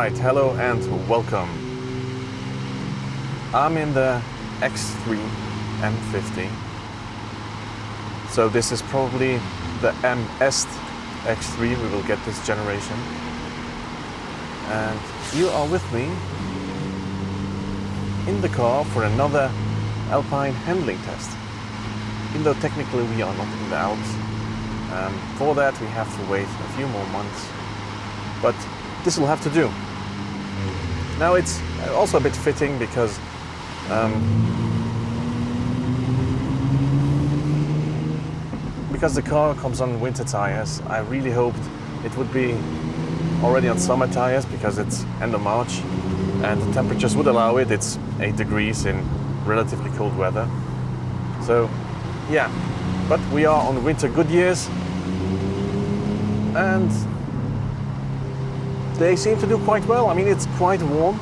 Alright, hello and welcome. I'm in the X3 M50. So this is probably the MS X3 we will get this generation. And you are with me in the car for another Alpine handling test. Even though technically we are not in the Alps. For that we have to wait a few more months. But this will have to do. Now it's also a bit fitting because the car comes on winter tires. I really hoped it would be already on summer tires because it's end of March and the temperatures would allow it. It's 8 degrees in relatively cold weather. So yeah, but we are on winter Goodyears and they seem to do quite well. I mean, it's quite warm,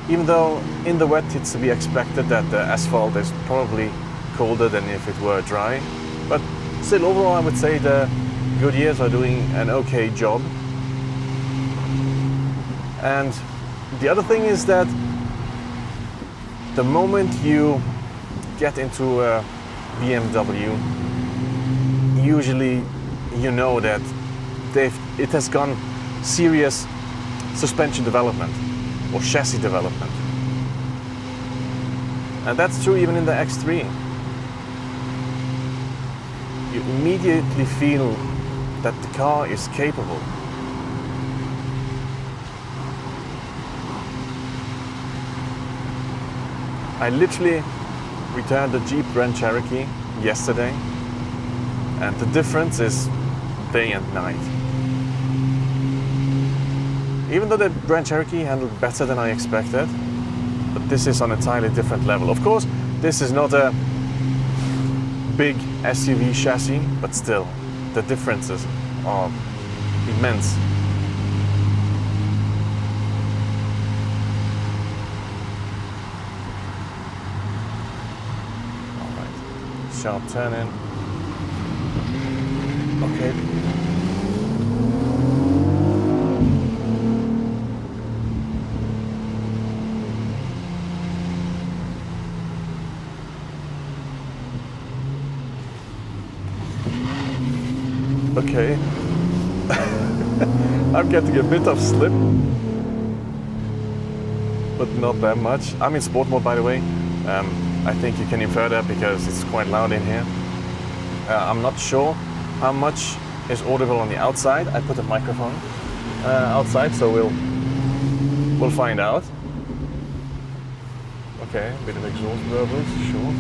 even though in the wet it's to be expected that the asphalt is probably colder than if it were dry. But still, overall, I would say the Goodyears are doing an okay job. And the other thing is that the moment you get into a BMW, usually you know that it has gone serious suspension development or chassis development. And that's true even in the X3. You immediately feel that the car is capable. I literally returned the Jeep Grand Cherokee yesterday, and the difference is day and night. Even though the Grand Cherokee handled better than I expected, but this is on a entirely different level. Of course, this is not a big SUV chassis, but still, the differences are immense. All right, sharp turn in. Okay. Okay, I'm getting a bit of slip, but not that much. I'm in sport mode, by the way. I think you can infer that because it's quite loud in here. I'm not sure how much is audible on the outside. I put a microphone outside, so we'll find out. Okay, a bit of exhaust burbles, sure.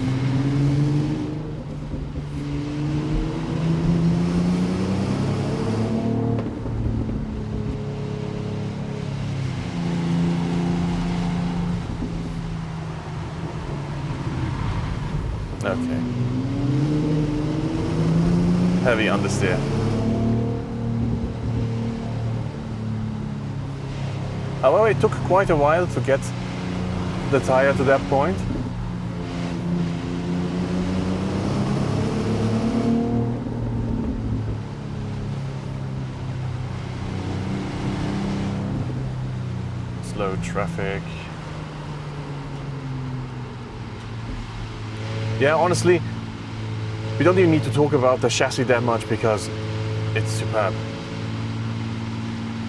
Okay. Heavy understeer. However, it took quite a while to get the tire to that point. Slow traffic. Yeah, honestly, we don't even need to talk about the chassis that much because it's superb.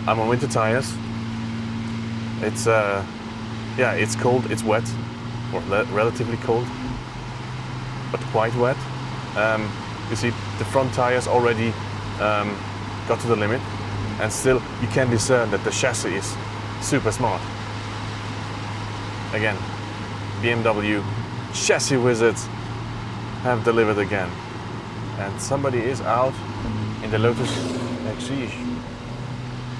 I'm on winter tires. It's yeah, it's cold, it's wet, or relatively cold, but quite wet. You see, the front tires already got to the limit, and still you can discern that the chassis is super smart. Again, BMW chassis wizards have delivered again, and somebody is out in the Lotus Exige.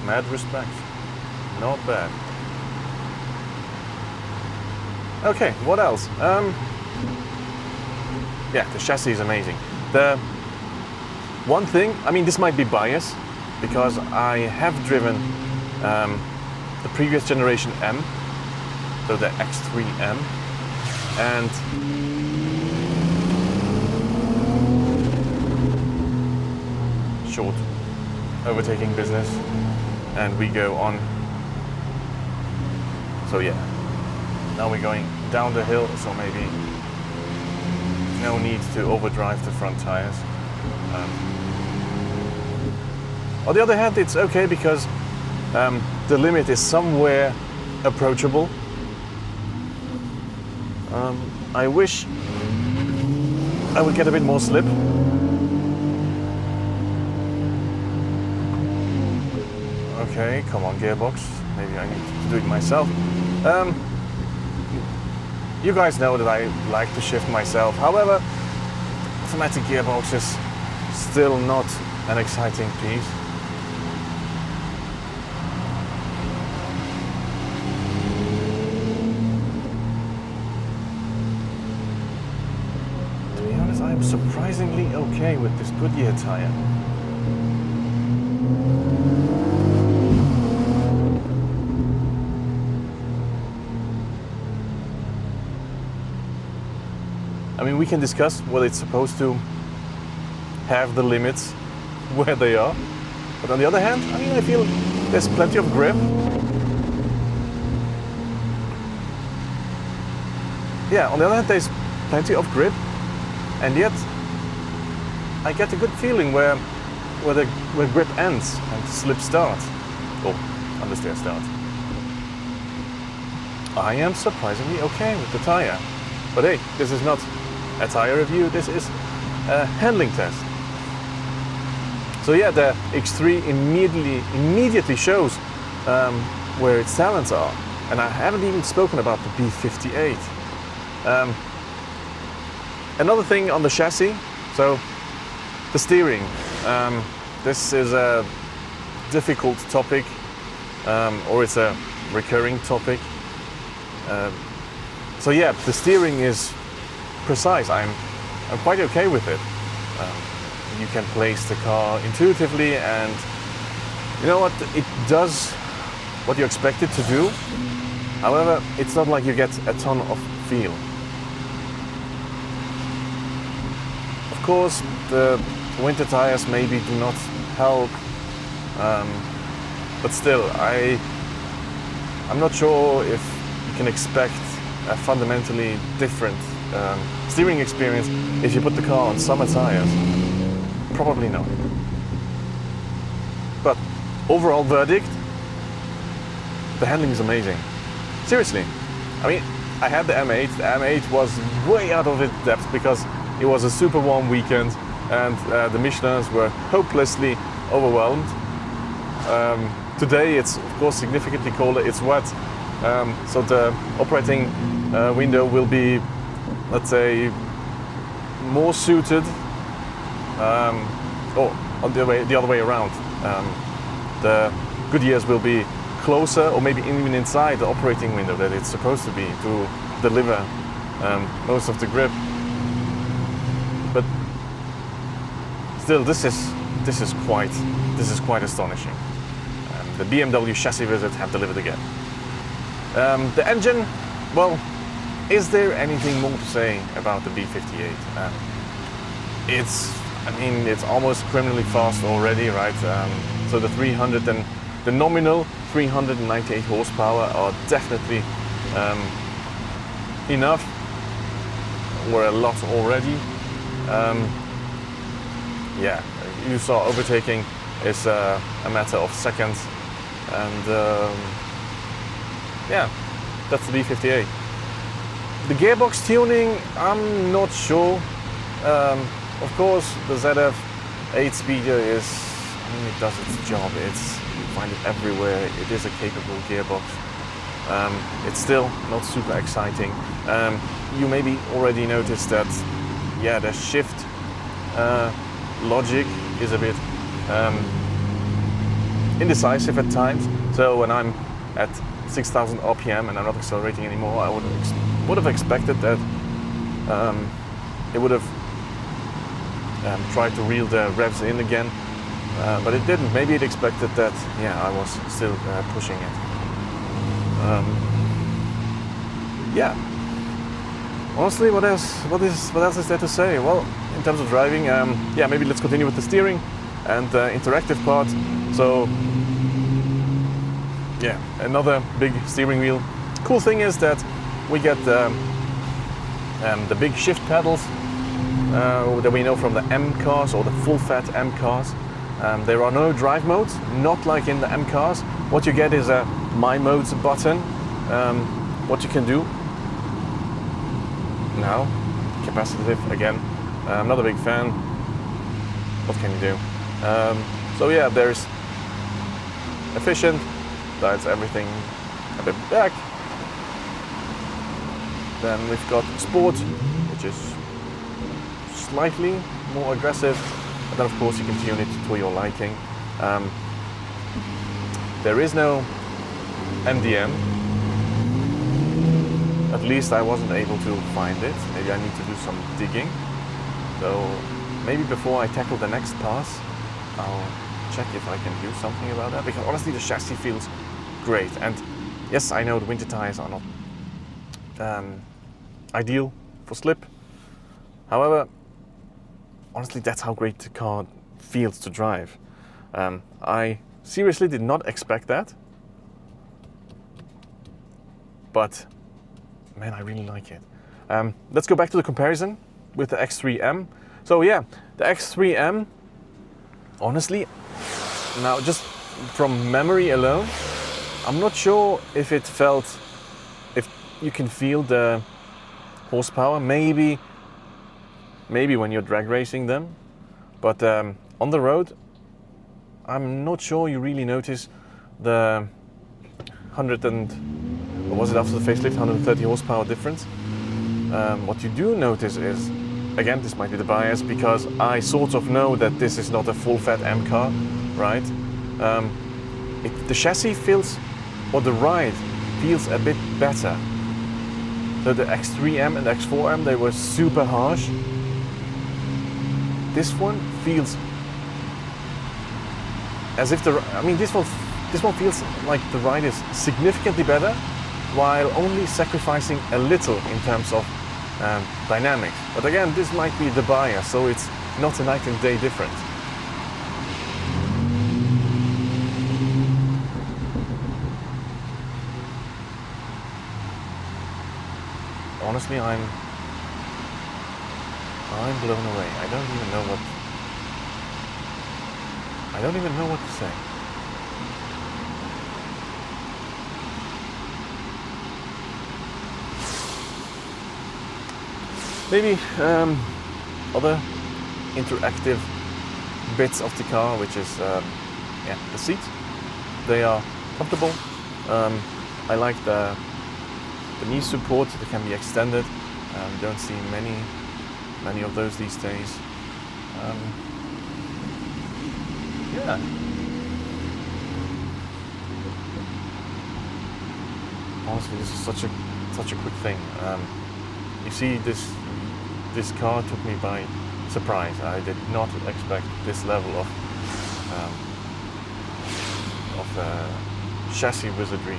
Mad respect, not bad. Okay, what else? Yeah, the chassis is amazing. The one thing, I mean, this might be bias because I have driven the previous generation M, so the X3 M, and short overtaking business, and we go on So yeah, now we're going down the hill, so maybe no need to overdrive the front tires. On the other hand, it's okay because the limit is somewhere approachable. I wish I would get a bit more slip. Okay, come on, gearbox. Maybe I need to do it myself. You guys know that I like to shift myself. However, automatic gearbox is still not an exciting piece. To be honest, I am surprisingly okay with this Goodyear tire. I mean, we can discuss whether it's supposed to have the limits where they are. But on the other hand, I mean, I feel there's plenty of grip. Yeah, on the other hand, there's plenty of grip. And yet, I get a good feeling where grip ends and slip starts. Or understeer starts. I am surprisingly okay with the tire. But hey, this is not a tire review, this is a handling test. So yeah, the X3 immediately shows where its talents are. And I haven't even spoken about the B58. Another thing on the chassis, so the steering. This is a difficult topic, or it's a recurring topic. So yeah, the steering is precise. I'm quite okay with it. You can place the car intuitively, and you know what? It does what you expect it to do. However, it's not like you get a ton of feel. Of course, the winter tires maybe do not help, but still, I'm not sure if you can expect a fundamentally different steering experience if you put the car on summer tires. Probably not. But overall verdict, the handling is amazing. Seriously. I mean, I had the M8. The M8 was way out of its depth because it was a super warm weekend and the Michelins were hopelessly overwhelmed. Today it's of course significantly colder, it's wet. So the operating window will be, let's say, more suited, or the other way around. The Goodyears will be closer, or maybe even inside the operating window that it's supposed to be to deliver most of the grip. But still, this is quite astonishing. The BMW chassis visit have delivered again. The engine, well, is there anything more to say about the B58? It's almost criminally fast already, right? So the nominal 398 horsepower are definitely enough, or a lot already. Yeah, you saw overtaking is a matter of seconds, and yeah, that's the B58. The gearbox tuning, I'm not sure. Of course, the ZF 8-speeder it does its job. You find it everywhere. It is a capable gearbox. It's still not super exciting. You maybe already noticed that, yeah, the shift logic is a bit indecisive at times. So when I'm at 6,000 RPM and I'm not accelerating anymore, I would have expected that it would have tried to reel the revs in again, but it didn't. Maybe it expected that, yeah, I was still pushing it. Yeah. Honestly, what else is there to say? Well, in terms of driving, yeah, maybe let's continue with the steering and the interactive part. So, yeah, another big steering wheel, Cool thing is that we get the big shift pedals that we know from the M cars or the full-fat M cars. There are no drive modes, not like in the M cars. What you get is a My Modes button. What you can do now, capacitive again. I'm not a big fan. What can you do? So yeah, there's efficient, dials everything a bit back. Then we've got sport, which is slightly more aggressive. And then of course you can tune it to your liking. There is no MDM. At least I wasn't able to find it. Maybe I need to do some digging. So maybe before I tackle the next pass, I'll check if I can do something about that. Because honestly, the chassis feels great. And yes, I know the winter tires are not ideal for slip. However, honestly, that's how great the car feels to drive. I seriously did not expect that. But man, I really like it. Let's go back to the comparison with the X3 M. So yeah, the X3 M, honestly, now just from memory alone, I'm not sure if it felt, if you can feel the horsepower, maybe when you're drag racing them, but on the road, I'm not sure you really notice the 100 and, or was it after the facelift, 130 horsepower difference. What you do notice is, again, this might be the bias because I sort of know that this is not a full-fat M car, right? The chassis feels, or the ride feels a bit better. So the X3M and X4M, they were super harsh. This one feels as if this one feels like the ride is significantly better, while only sacrificing a little in terms of dynamics. But again, this might be the bias, so it's not a night and day difference. Honestly, I'm blown away. I don't even know what to say. Maybe other interactive bits of the car, which is the seats. They are comfortable. I like the knee support that can be extended. Don't see many of those these days. Yeah. Honestly, this is such a quick thing. You see, this car took me by surprise. I did not expect this level of chassis wizardry.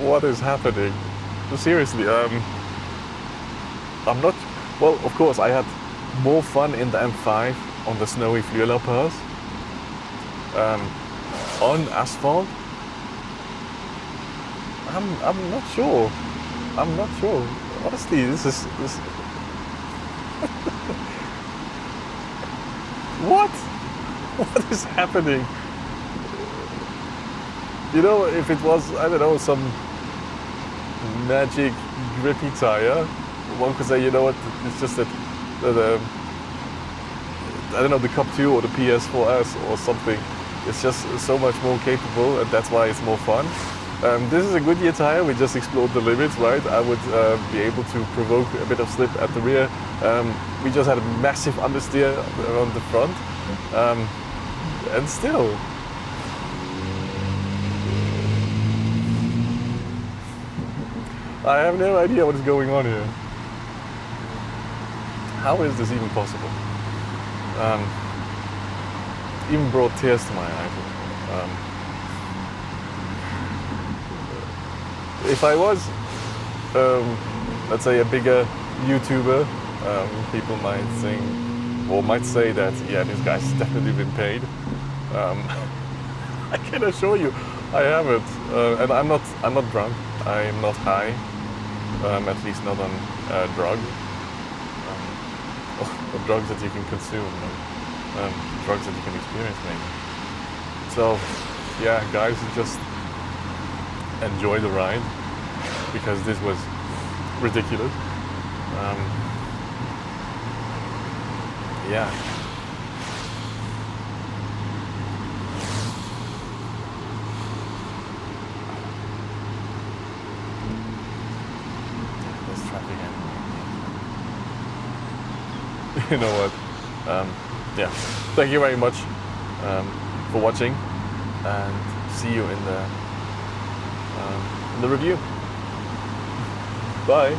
What is happening? Seriously, I'm not. Well, of course, I had more fun in the M5 on the snowy Flüeler Pass. On asphalt, I'm not sure. Honestly, this. What is happening? You know, if it was, I don't know, some magic grippy tire, one could say, you know what, it's just that I don't know, the Cup 2 or the PS4S or something, it's just so much more capable, and that's why it's more fun. This is a Goodyear tire. We just explored the limits, right? I would be able to provoke a bit of slip at the rear. We just had a massive understeer around the front, and still. I have no idea what is going on here. How is this even possible? Even brought tears to my eyes. If I was, let's say, a bigger YouTuber, people might think, or might say that, yeah, this guy's definitely been paid. I can assure you, I have it, and I'm not drunk. I'm not high, at least not on drug, or drugs that you can consume, drugs that you can experience maybe. So, yeah, guys, just enjoy the ride because this was ridiculous. Yeah. There's traffic anyway. You know what? Yeah. Thank you very much for watching, and see you in the review. Bye.